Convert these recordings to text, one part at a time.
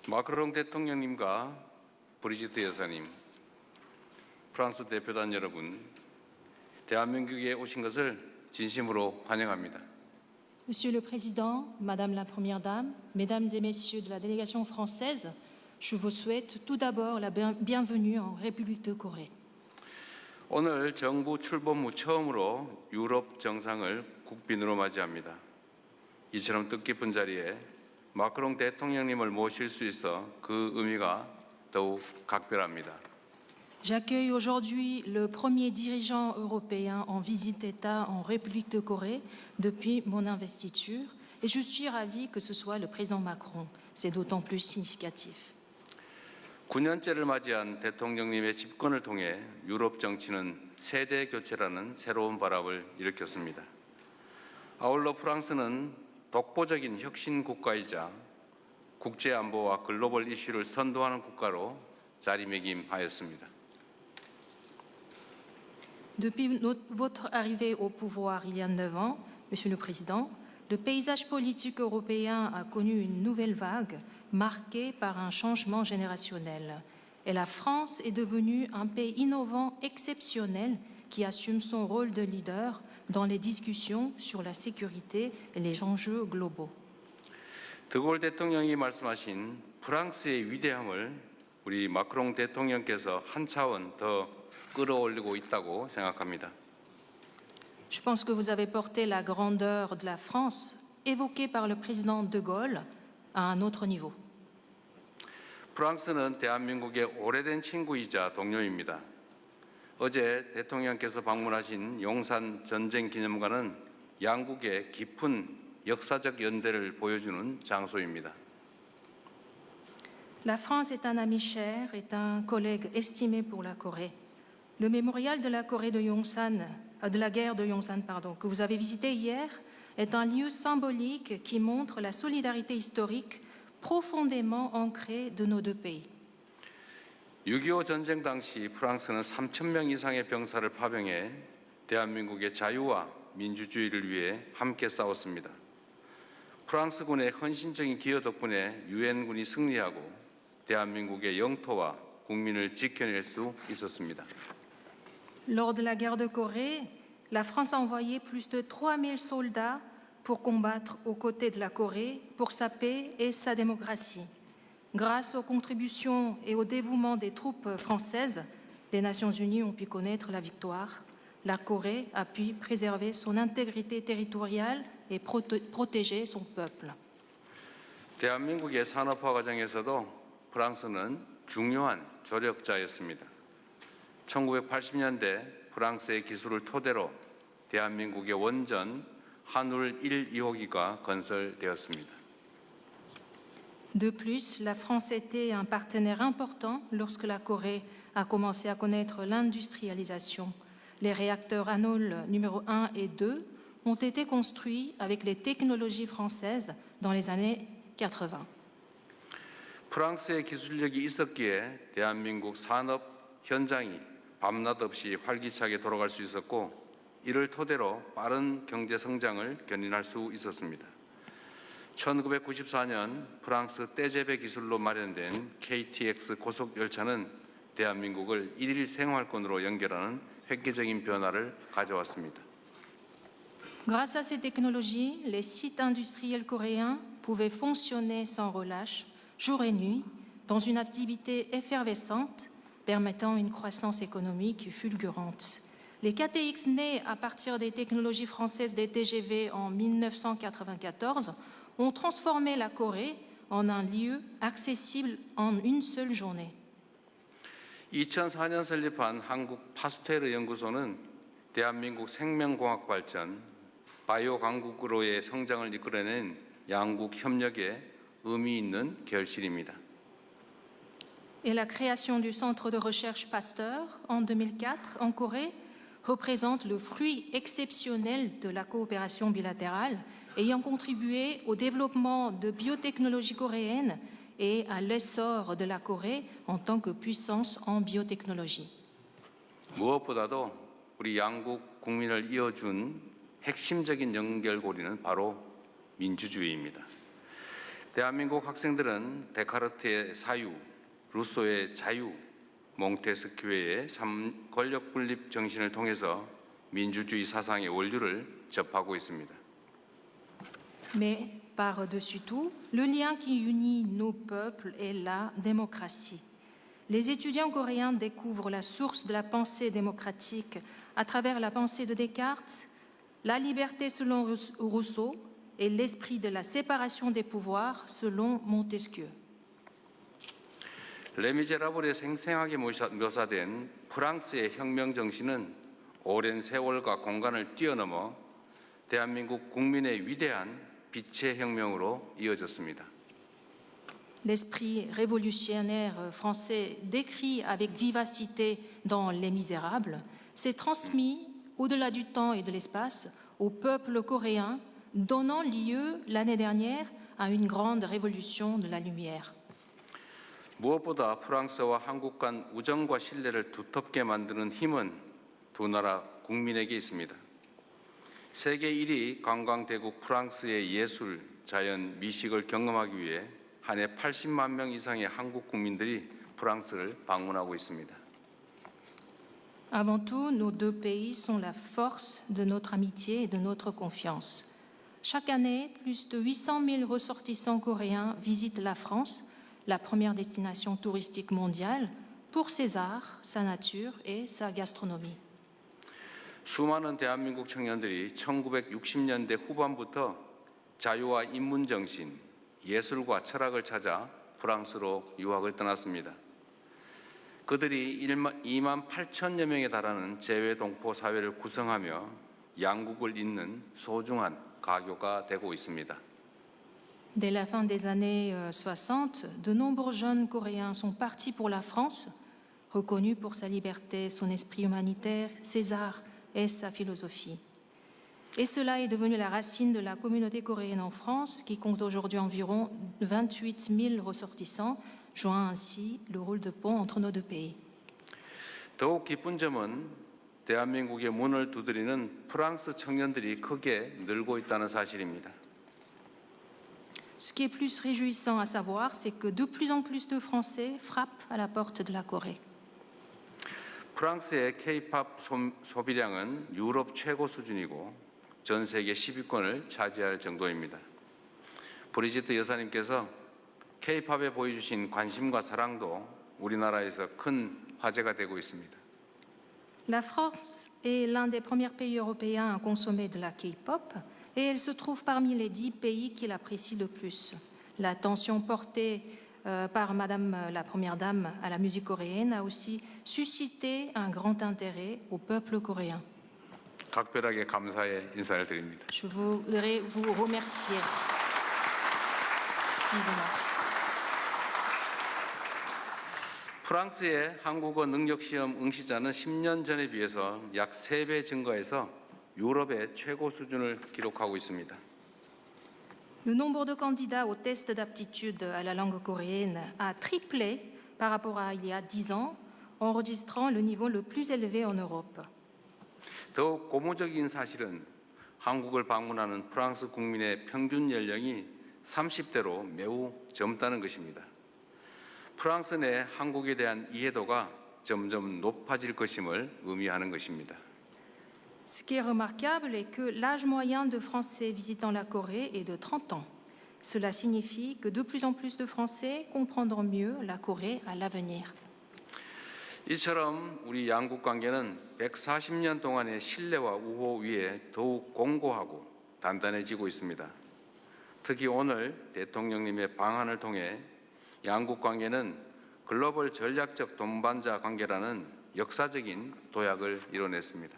마크롱 대통령님과 브리지트 여사님, 프랑스 대표단 여러분, 대한민국에 오신 것을 진심으로 환영합니다. Monsieur le Président, Madame la Première Dame, Mesdames et Messieurs de la délégation française, je vous souhaite tout d'abord la bienvenue en République de Corée. 오늘 정부 출범 후 처음으로 유럽 정상을 국빈으로 맞이합니다. 이처럼 뜻깊은 자리에 마크롱 대통령님을 모실 수 있어 그 의미가 더욱 각별합니다. J'accueille aujourd'hui le premier dirigeant européen en visite d'État en République de Corée depuis mon investiture et je suis ravie que ce soit le président Macron. C'est d'autant plus significatif. 9년째를 맞이한 대통령님의 집권을 통해 유럽 정치는 세대 교체라는 새로운 바람을 일으켰습니다. 아울러 프랑스는 독보적인 혁신 국가이자 국제 안보와 글로벌 이슈를 선도하는 국가로 자리매김하였습니다. Depuis votre arrivée au pouvoir il y a 9 ans, Monsieur le Président, le paysage politique européen a connu une nouvelle vague marquée par un changement générationnel. Et la France est devenue un pays innovant exceptionnel qui assume son rôle de leader dans les discussions sur la sécurité et les enjeux globaux. 드골 대통령이 말씀하신 프랑스의 위대함을 우리 마크롱 대통령께서 한 차원 더 끌어올리고 있다고 생각합니다. Je pense que vous avez porté la grandeur de la France évoquée par le président de Gaulle à un autre niveau. 프랑스는 대한민국의 오래된 친구이자 동료입니다. 어제 대통령께서 방문하신 용산 전쟁 기념관은 양국의 깊은 역사적 연대를 보여주는 장소입니다. La France est un ami cher, est un collègue estimé pour la Corée. Le mémorial de la Corée de Yongsan, de la guerre de Yongsan, que vous avez visité hier, est un lieu symbolique qui montre la solidarité historique profondément ancrée de nos deux pays. 6.25 전쟁 당시 프랑스는 3,000명 이상의 병사를 파병해 대한민국의 자유와 민주주의를 위해 함께 싸웠습니다. 프랑스군의 헌신적인 기여 덕분에 유엔군이 승리하고 대한민국의 영토와 국민을 지켜낼 수 있었습니다. Lors de la guerre de Corée, la France a envoyé plus de 3000 soldats pour combattre aux côtés de la Corée pour sa paix et sa démocratie. Grâce aux contributions et au dévouement des troupes françaises, les Nations Unies ont pu connaître la victoire. La Corée a pu préserver son intégrité territoriale et protéger son peuple. 대한민국의 산업화 과정에서도 프랑스는 중요한 조력자였습니다. 1980년대 프랑스의 기술을 토대로 대한민국의 원전 한울 1, 2호기가 건설되었습니다. De plus, la France était un partenaire important lorsque la Corée a commencé à connaître l'industrialisation. Les réacteurs Hanul numéro 1 et 2 ont été construits avec les technologies françaises dans les années 80. 프랑스의 기술력이 있었기에 대한민국 산업 현장이 밤낮 없이 활기차게 돌아갈 수 있었고 이를 토대로 빠른 경제 성장을 견인할 수 있었습니다. 1994년 프랑스 떼제베 기술로 마련된 KTX 고속열차는 대한민국을 일일 생활권으로 연결하는 획기적인 변화를 가져왔습니다. Grâce à ces technologies, les sites industriels coréens pouvaient fonctionner sans relâche, jour et nuit, dans une activité effervescente, permettant une croissance économique fulgurante. Les KTX nés à partir des technologies françaises des TGV en 1994 ont transformé la Corée en un lieu accessible en une seule journée. 2004년 설립한 한국 파스테르 연구소는 대한민국 생명공학 발전, 바이오 강국으로의 성장을 이끌어낸 양국 협력에 의미 있는 결실입니다. Et la création du centre de recherche Pasteur en 2004 en Corée représente le fruit exceptionnel de la coopération bilatérale, ayant contribué au développement de biotechnologies coréennes et à l'essor de la Corée en tant que puissance en biotechnologie. 무엇보다도 우리 양국 국민을 이어준 핵심적인 연결고리는 바로 민주주의입니다. 대한민국 학생들은 데카르트의 사유, 루소의 자유, 몽테스큐의 권력 분립 정신을 통해서 민주주의 사상의 원류를 접하고 있습니다. Mais par-dessus tout, le lien qui unit nos peuples est la démocratie. Les étudiants coréens découvrent la source de la pensée démocratique à travers la pensée de Descartes, la liberté selon Rousseau et l'esprit de la séparation des pouvoirs selon Montesquieu. 레미제라블에 생생하게 묘사된 프랑스의 혁명 정신은 오랜 세월과 공간을 뛰어넘어 대한민국 국민의 위대한 빛의 혁명으로 이어졌습니다. L'esprit révolutionnaire français décrit avec vivacité dans Les Misérables s'est transmis au-delà du temps et de l'espace au peuple coréen, donnant lieu l'année dernière à une grande révolution de la lumière. 무엇보다 프랑스와 한국 간 우정과 신뢰를 두텁게 만드는 힘은 두 나라 국민에게 있습니다. 세계 1위 관광대국 프랑스의 예술, 자연, 미식을 경험하기 위해 한 해 80만 명 이상의 한국 국민들이 프랑스를 방문하고 있습니다. Avant tout, nos deux pays sont la force de notre amitié et de notre confiance. Chaque année, plus de 800 000 ressortissants coréens visitent la France, la première destination touristique mondiale, pour ses arts, sa nature et sa gastronomie. 수많은 대한민국 청년들이 1960년대 후반부터 자유와 인문정신, 예술과 철학을 찾아 프랑스로 유학을 떠났습니다. 그들이 2만 8천여 명에 달하는 재외동포 사회를 구성하며 양국을 잇는 소중한 가교가 되고 있습니다. Dès la fin des années 60, de nombreux jeunes Coréens sont partis pour la France, reconnus pour sa liberté, son esprit humanitaire, ses arts et sa philosophie. Et cela est devenu la racine de la communauté coréenne en France, qui compte aujourd'hui environ 28 000 ressortissants, jouant ainsi le rôle de pont entre nos deux pays. 더욱 기쁜 점은 대한민국의 문을 두드리는 프랑스 청년들이 크게 늘고 있다는 사실입니다. Ce qui est plus réjouissant à savoir, c'est que de plus en plus de Français frappent à la porte de la Corée. 프랑스의 K-팝 소비량은 유럽 최고 수준이고 전 세계 10위권을 차지할 정도입니다. 브리지트 여사님께서 K-팝에 보여주신 관심과 사랑도 우리나라에서 큰 화제가 되고 있습니다. La France est l'un des premiers pays européens à consommer de la K-pop et elle se trouve parmi les 10 pays qui l'apprécient le plus. L'attention portée par Madame la Première Dame à la musique coréenne a aussi suscité un grand intérêt au peuple coréen. 각별하게 감사의 인사를 드립니다. Je voudrais vous remercier vivement. 프랑스의 한국어 능력시험 응시자는 10년 전에 비해서 약 3배 증가해서 유럽의 최고 수준을 기록하고 있습니다. Le nombre de candidats au test d'aptitude à la langue coréenne a triplé par rapport à il y a 10 ans, enregistrant le niveau le plus élevé en Europe. 더욱 고무적인 사실은 한국을 방문하는 프랑스 국민의 평균 연령이 30대로 매우 젊다는 것입니다. 프랑스 내 한국에 대한 이해도가 점점 높아질 것임을 의미하는 것입니다. Ce qui est remarquable est que l'âge moyen de Français visitant la Corée est de 30 ans. Cela signifie que de plus en plus de Français comprendront mieux la Corée à l'avenir. 이처럼 우리 양국 관계는 140년 동안의 신뢰와 우호 위에 더욱 공고하고 단단해지고 있습니다. 특히 오늘 대통령님의 방한을 통해 양국 관계는 글로벌 전략적 동반자 관계라는 역사적인 도약을 이뤄냈습니다.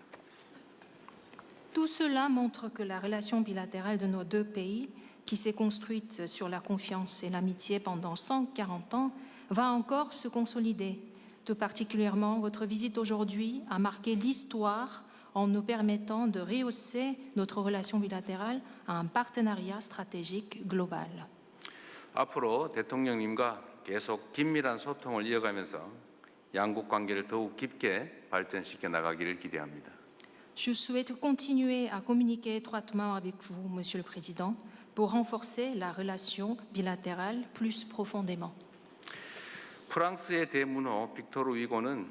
Tout cela montre que la relation bilatérale de nos deux pays, qui s'est construite sur la confiance et l'amitié pendant 140 ans, va encore se consolider. Tout particulièrement, votre visite aujourd'hui a marqué l'histoire en nous permettant de rehausser notre relation bilatérale à un partenariat stratégique global. 앞으로 대통령님과 계속 긴밀한 소통을 이어가면서 양국 관계를 더욱 깊게 발전시켜 나가기를 기대합니다. Je souhaite continuer à communiquer étroitement avec vous, Monsieur le Président, pour renforcer la relation bilatérale plus profondément. 프랑스의 대문호 빅토르 위고는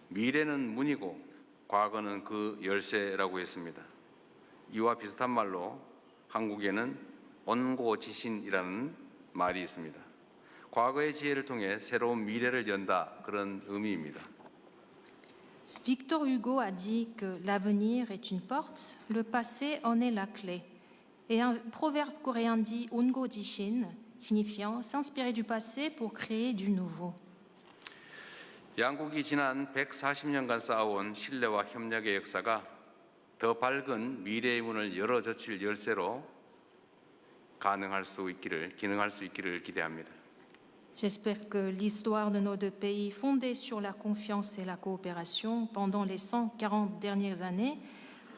미래는 문이고 과거는 그 열쇠라고 했습니다. 이와 비슷한 말로 한국에는 온고지신이라는 말이 있습니다. 과거의 지혜를 통해 새로운 미래를 연다, 그런 의미입니다. Victor Hugo a dit que l'avenir est une porte, le passé en est la clé. Et un proverbe coréen dit Ongo Jishin, signifiant s'inspirer du passé pour créer du nouveau. 양국이 지난 140년간 쌓아온 신뢰와 협력의 역사가 더 밝은 미래의 문을 열어젖힐 열쇠로 기능할 수 있기를 기대합니다. J'espère que l'histoire de nos deux pays, fondée sur la confiance et la coopération pendant les 140 dernières années,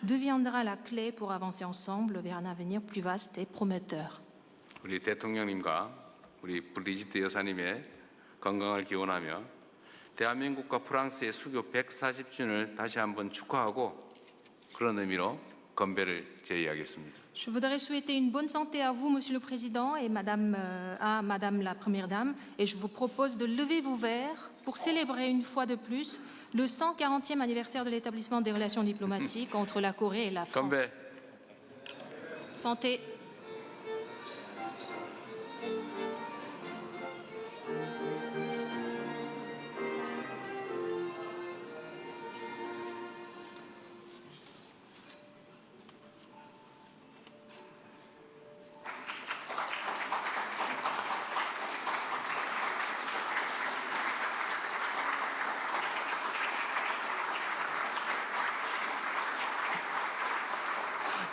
deviendra la clé pour avancer ensemble vers un avenir plus vaste et prometteur. 우리 대통령님과 우리 브리지트 여사님의 건강을 기원하며 대한민국과 프랑스의 수교 140주년을 다시 한번 축하하고 그런 의미로 건배를 제의하겠습니다. Je voudrais souhaiter une bonne santé à vous, Monsieur le Président, et à Madame la Première Dame, et je vous propose de lever vos verres pour célébrer une fois de plus le 140e anniversaire de l'établissement des relations diplomatiques entre la Corée et la France. 건배. Santé.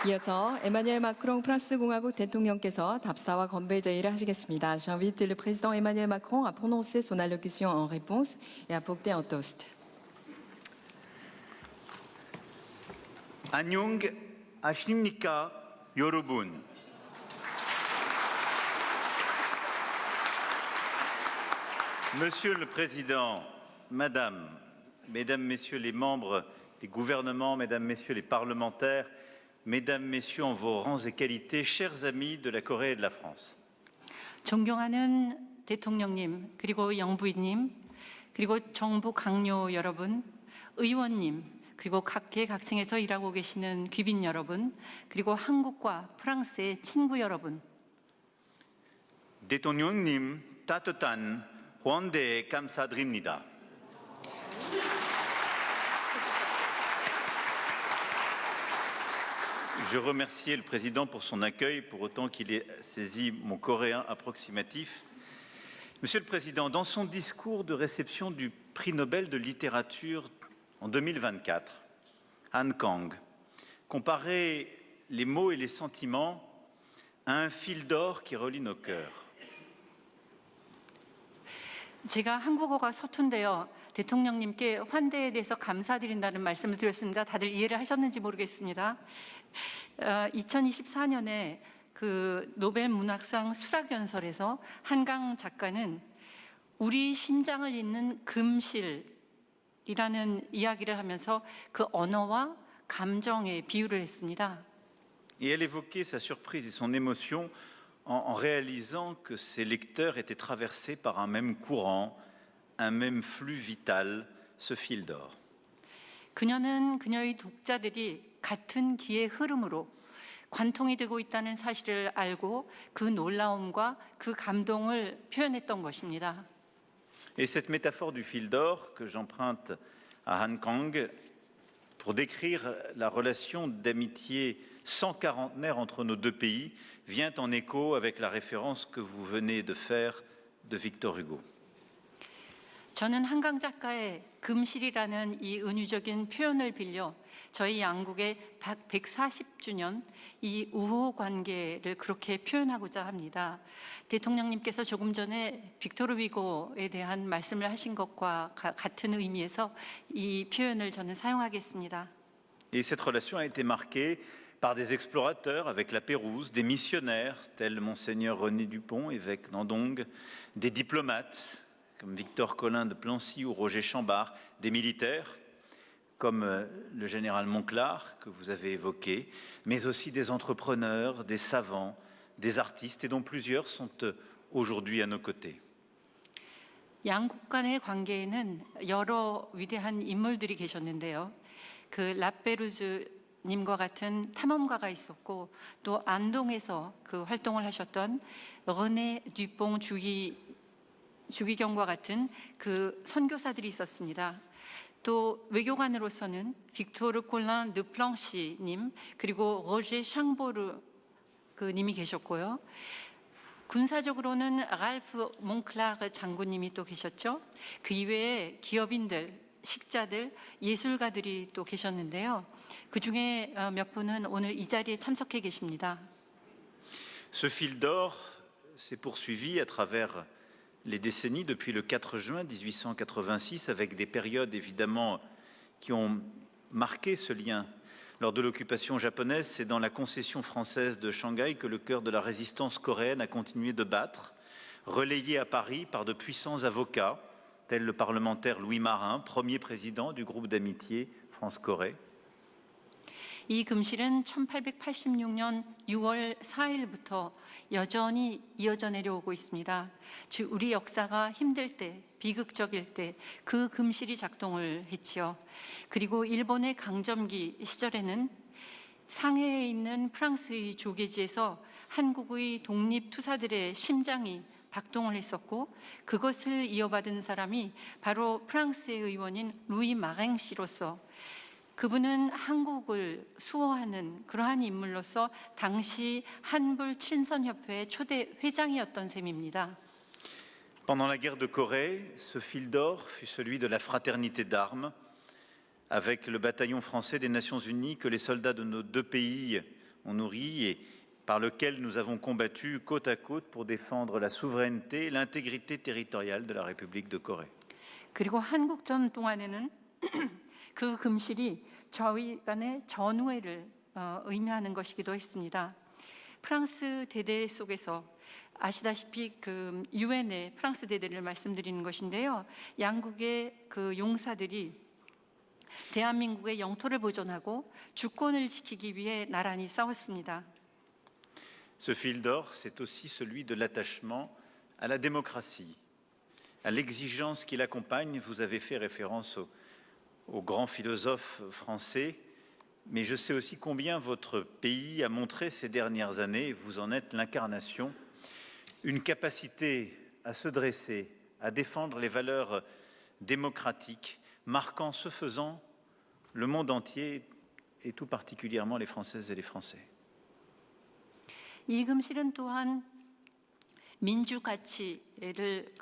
이어서 에마뉘엘 마크롱 프랑스 공화국 대통령께서 답사와 건배 제의를 하시겠습니다. J'invite le président Emmanuel Macron à prononcer son allocution en réponse et à porter un toast. 안녕 하십니까 여러분. Monsieur le Président, Mesdames, Messieurs les membres des gouvernements, Mesdames, Messieurs les parlementaires, Mesdames, Messieurs en vos rangs et qualités, chers amis de la Corée et de la France. 존경하는 대통령님, 그리고 영부인님, 그리고 정부 강요 여러분, 의원님, 그리고 각계각층에서 일하고 계시는 귀빈 여러분, 그리고 한국과 프랑스의 친구 여러분. 대통령님 따뜻한 환대 감사드립니다. Je remercie le Président pour son accueil, pour autant qu'il ait saisi mon coréen approximatif. Monsieur le Président, dans son discours de réception du prix Nobel de littérature en 2024, Han Kang comparait les mots et les sentiments à un fil d'or qui relie nos cœurs. 제가 한국어가 서툰데요. 대통령님께 환대에 대해서 감사드린다는 말씀을 드렸습니다. 다들 이해를 하셨는지 모르겠습니다. 2024년에 그 노벨 문학상 수락연설에서 한강 작가는 우리 심장을 잇는 금실이라는 이야기를 하면서 그 언어와 감정에 비유를 했습니다. Et elle évoquait sa surprise et son émotion en réalisant que ses lecteurs étaient traversés par un même courant, un même flux vital, ce fil d'or. 그녀는 그녀의 독자들이 같은 기의 흐름으로 관통이 되고 있다는 사실을 알고 그 놀라움과 그 감동을 표현했던 것입니다. Et cette métaphore du fil d'or que j'emprunte à Han Kang pour décrire la relation d'amitié 140aire entre nos deux pays vient en écho avec la référence que vous venez de faire de Victor Hugo. 저는 한강 작가의 금실이라는 이 은유적인 표현을 빌려 저희 양국의 140주년 이 우호 관계를 그렇게 표현하고자 합니다. 대통령님께서 조금 전에 빅토르 위고에 대한 말씀을 하신 것과 같은 의미에서 이 표현을 저는 사용하겠습니다. Et cette relation a été marquée par des explorateurs avec la Pérouse, des missionnaires tels Monseigneur René Dupont, évêque d'Andong, des diplomates comme Victor Collin de Plancy ou Roger Chambard, des militaires comme le général Monclar que vous avez évoqué, mais aussi des entrepreneurs, des savants, des artistes et dont plusieurs sont aujourd'hui à nos côtés. 양국 간의 관계에는 여러 위대한 인물들이 계셨는데요. 그 라페루즈 님과 같은 탐험가가 있었고 또 안동에서 그 활동을 하셨던 르네 듀뽕 주기경과 같은 그 선교사들이 있었습니다. 또 외교관으로서는 빅토르 콜란 드 플랑시 님 그리고 로제 샹보르 그 님이 계셨고요. 군사적으로는 랄프 몽클라르 장군님이 또 계셨죠. 그 이외에 기업인들, 식자들, 예술가들이 또 계셨는데요. 그 중에 몇 분은 오늘 이 자리에 참석해 계십니다. Ce fil d'or s'est poursuivi à travers les décennies depuis le 4 juin 1886 avec des périodes évidemment qui ont marqué ce lien. Lors de l'occupation japonaise, c'est dans la concession française de Shanghai que le cœur de la résistance coréenne a continué de battre, relayé à Paris par de puissants avocats, tels le parlementaire Louis Marin, premier président du groupe d'amitié France-Corée. 이 금실은 1886년 6월 4일부터 여전히 이어져 내려오고 있습니다. 즉 우리 역사가 힘들 때, 비극적일 때 그 금실이 작동을 했지요. 그리고 일본의 강점기 시절에는 상해에 있는 프랑스의 조계지에서 한국의 독립투사들의 심장이 박동을 했었고 그것을 이어받은 사람이 바로 프랑스의 의원인 루이 마랭 씨로서 그분은 한국을 수호하는 그러한 인물로서 당시 한불 친선협회의 초대 회장이었던 셈입니다. Pendant la guerre de Corée, ce fil d'or fut celui de la fraternité d'armes avec le bataillon français des Nations Unies que les soldats de nos deux pays ont nourri et par lequel nous avons combattu côte à côte pour défendre la souveraineté et l'intégrité territoriale de la République de Corée. 그리고 한국전 동안에는 그 금실이 저희 간의 전우회를 의미하는 것이기도 했습니다. 프랑스 대대 속에서 아시다시피 그 유엔의 프랑스 대대를 말씀드리는 것인데요. 양국의 그 용사들이 대한민국의 영토를 보존하고 주권을 지키기 위해 나란히 싸웠습니다. Ce fil d'or, c'est aussi celui de l'attachement à la démocratie, à l'exigence qui l'accompagne. Vous avez fait référence aux grands philosophes français, mais je sais aussi combien votre pays a montré ces dernières années, vous en êtes l'incarnation, une capacité à se dresser, à défendre les valeurs démocratiques, marquant ce faisant le monde entier et tout particulièrement les Françaises et les Français. 이 금실은 또한 민주 가치를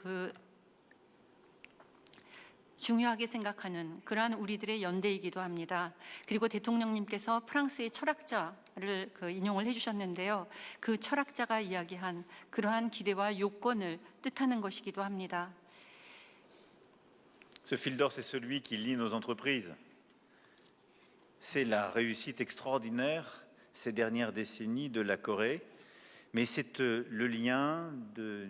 중요하게 생각하는 그러한 우리들의 연대이기도 합니다. 그리고 대통령님께서 프랑스의 철학자를 인용을 해주셨는데요. 그 철학자가 이야기한 그러한 기대와 요건을 뜻하는 것이기도 합니다. Ce fil d'or, c'est celui qui lie nos entreprises. C'est la réussite extraordinaire ces dernières décennies de la Corée, mais c'est le lien de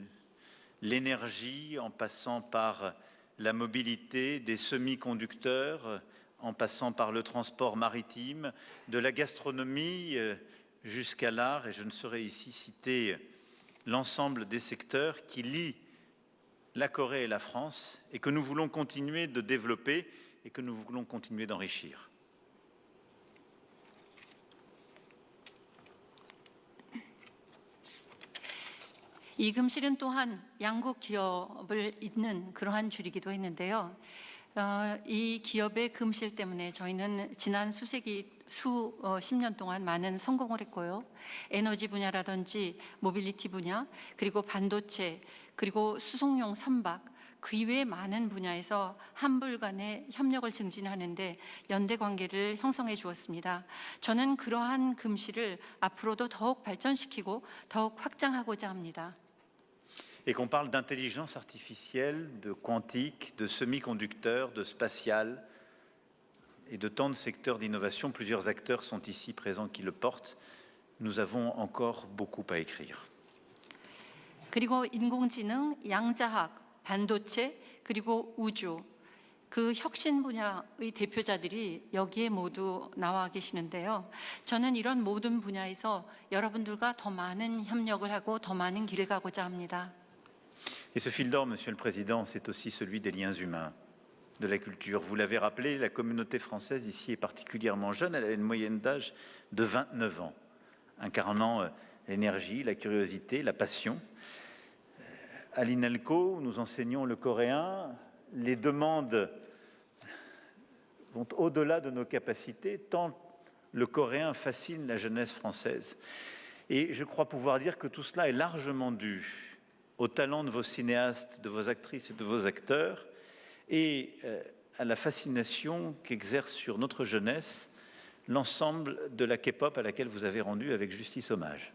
l'énergie en passant par la mobilité, des semi-conducteurs, en passant par le transport maritime, de la gastronomie jusqu'à l'art, et je ne saurais ici citer l'ensemble des secteurs qui lient la Corée et la France, et que nous voulons continuer de développer et que nous voulons continuer d'enrichir. 이 금실은 또한 양국 기업을 잇는 그러한 줄이기도 했는데요. 이 기업의 금실 때문에 저희는 지난 수십 년 동안 많은 성공을 했고요. 에너지 분야라든지 모빌리티 분야, 그리고 반도체, 그리고 수송용 선박, 그 이외의 많은 분야에서 한불 간의 협력을 증진하는데 연대 관계를 형성해 주었습니다. 저는 그러한 금실을 앞으로도 더욱 발전시키고 더욱 확장하고자 합니다. Et qu'on parle d'intelligence artificielle, de quantique, de semi-conducteurs, de spatial et de tant de secteurs d'innovation. Plusieurs acteurs sont ici présents qui le portent. Nous avons encore beaucoup à écrire. 그리고 인공지능, 양자학, 반도체, 그리고 우주, 그 혁신 분야의 대표자들이 여기에 모두 나와 계시는데요. 저는 이런 모든 분야에서 여러분들과 더 많은 협력을 하고 더 많은 길을 가고자 합니다. Et ce fil d'or, Monsieur le Président, c'est aussi celui des liens humains, de la culture. Vous l'avez rappelé, la communauté française ici est particulièrement jeune. Elle a une moyenne d'âge de 29 ans, incarnant l'énergie, la curiosité, la passion. À l'INALCO, où nous enseignons le coréen, les demandes vont au-delà de nos capacités, tant le coréen fascine la jeunesse française. Et je crois pouvoir dire que tout cela est largement dû au talent de vos cinéastes, de vos actrices et de vos acteurs, et à la fascination qu'exerce sur notre jeunesse l'ensemble de la K-pop à laquelle vous avez rendu avec justice hommage.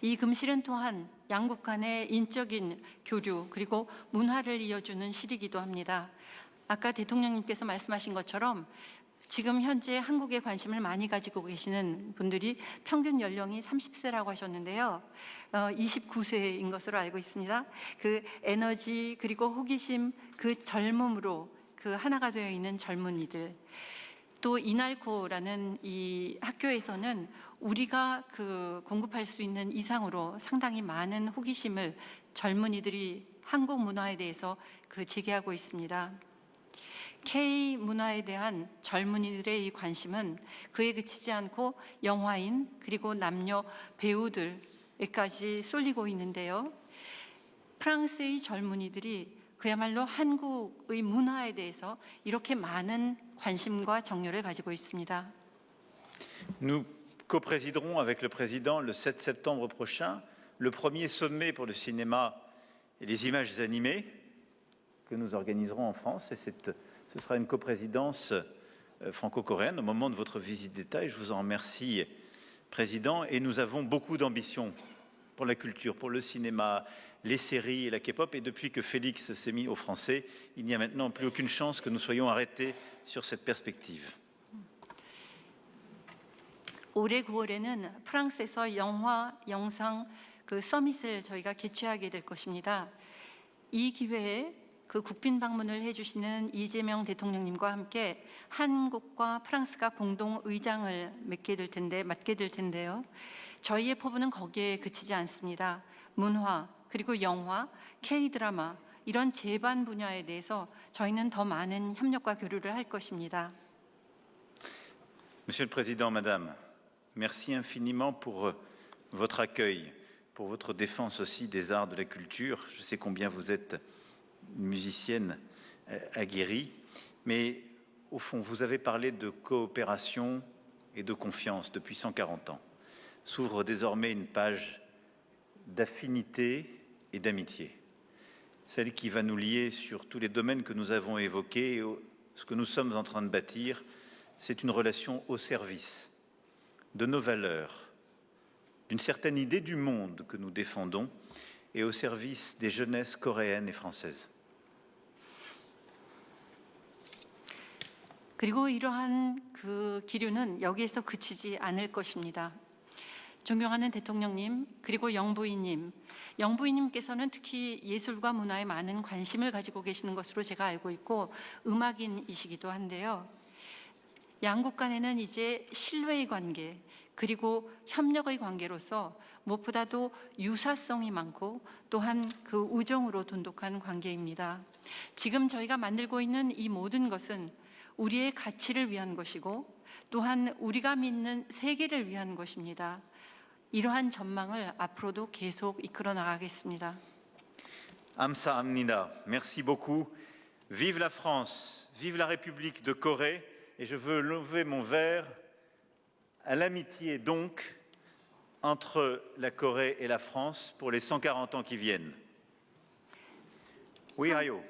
이 금실은 또한 양국 간의 인적인 교류 그리고 문화를 이어주는 실이기도 합니다. 아까 대통령님께서 말씀하신 것처럼 지금 현재 한국에 관심을 많이 가지고 계시는 분들이 평균 연령이 30세라고 하셨는데요. 29세인 것으로 알고 있습니다. 그 에너지 그리고 호기심, 그 젊음으로 그 하나가 되어 있는 젊은이들. 또 이날코라는 이 학교에서는 우리가 그 공급할 수 있는 이상으로 상당히 많은 호기심을 젊은이들이 한국 문화에 대해서 그 제기하고 있습니다. K 문화에 대한 젊은이들의 이 관심은 그에 그치지 않고 영화인 그리고 남녀 배우들에까지 쏠리고 있는데요. 프랑스의 젊은이들이 그야말로 한국의 문화에 대해서 이렇게 많은 관심과 정열을 가지고 있습니다. Nous co-présiderons avec le président le 7 septembre prochain le premier sommet pour le cinéma et les images animées que nous organiserons en France. Et ce sera une coprésidence franco-coréenne au moment de votre visite d'État. Et je vous en remercie, Président. Et nous avons beaucoup d'ambition pour la culture, pour le cinéma, les séries et la K-pop. Et depuis que Félix s'est mis au français, il n'y a maintenant plus aucune chance que nous soyons arrêtés sur cette perspective. 올해 9월에는 프랑스에서 영화, 영상 그 서밋을 저희가 개최하게 될 것입니다. 이 기회에 그 국빈 방문을 해주시는 이재명 대통령님과 함께 한국과 프랑스가 공동 의장을 맡게 될 텐데요. 저희의 포부는 거기에 그치지 않습니다. 문화, 그리고 영화, K-드라마 이런 제반 분야에 대해서 저희는 더 많은 협력과 교류를 할 것입니다. Monsieur le Président, Madame, merci infiniment pour votre accueil, pour votre défense aussi des arts de la culture. Je sais combien vous êtes une musicienne aguerrie, mais au fond, vous avez parlé de coopération et de confiance depuis 140 ans. S'ouvre désormais une page d'affinité et d'amitié, celle qui va nous lier sur tous les domaines que nous avons évoqués. Et ce que nous sommes en train de bâtir, c'est une relation au service de nos valeurs, d'une certaine idée du monde que nous défendons et au service des jeunesses coréennes et françaises. 그리고 이러한 그 기류는 여기에서 그치지 않을 것입니다. 존경하는 대통령님, 그리고 영부인님께서는 특히 예술과 문화에 많은 관심을 가지고 계시는 것으로 제가 알고 있고 음악인이시기도 한데요. 양국 간에는 이제 신뢰의 관계, 그리고 협력의 관계로서 무엇보다도 유사성이 많고 또한 그 우정으로 돈독한 관계입니다. 지금 저희가 만들고 있는 이 모든 것은 우리의 가치를 위한 것이고 또한 우리가 믿는 세계를 위한 것입니다. 이러한 전망을 앞으로도 계속 이끌어 나가겠습니다. 감사합니다. Merci beaucoup. Vive la France, vive la République de Corée. Et je veux lever mon verre à l'amitié donc entre la Corée et la France pour les 140 ans qui viennent. Oui, Hayo.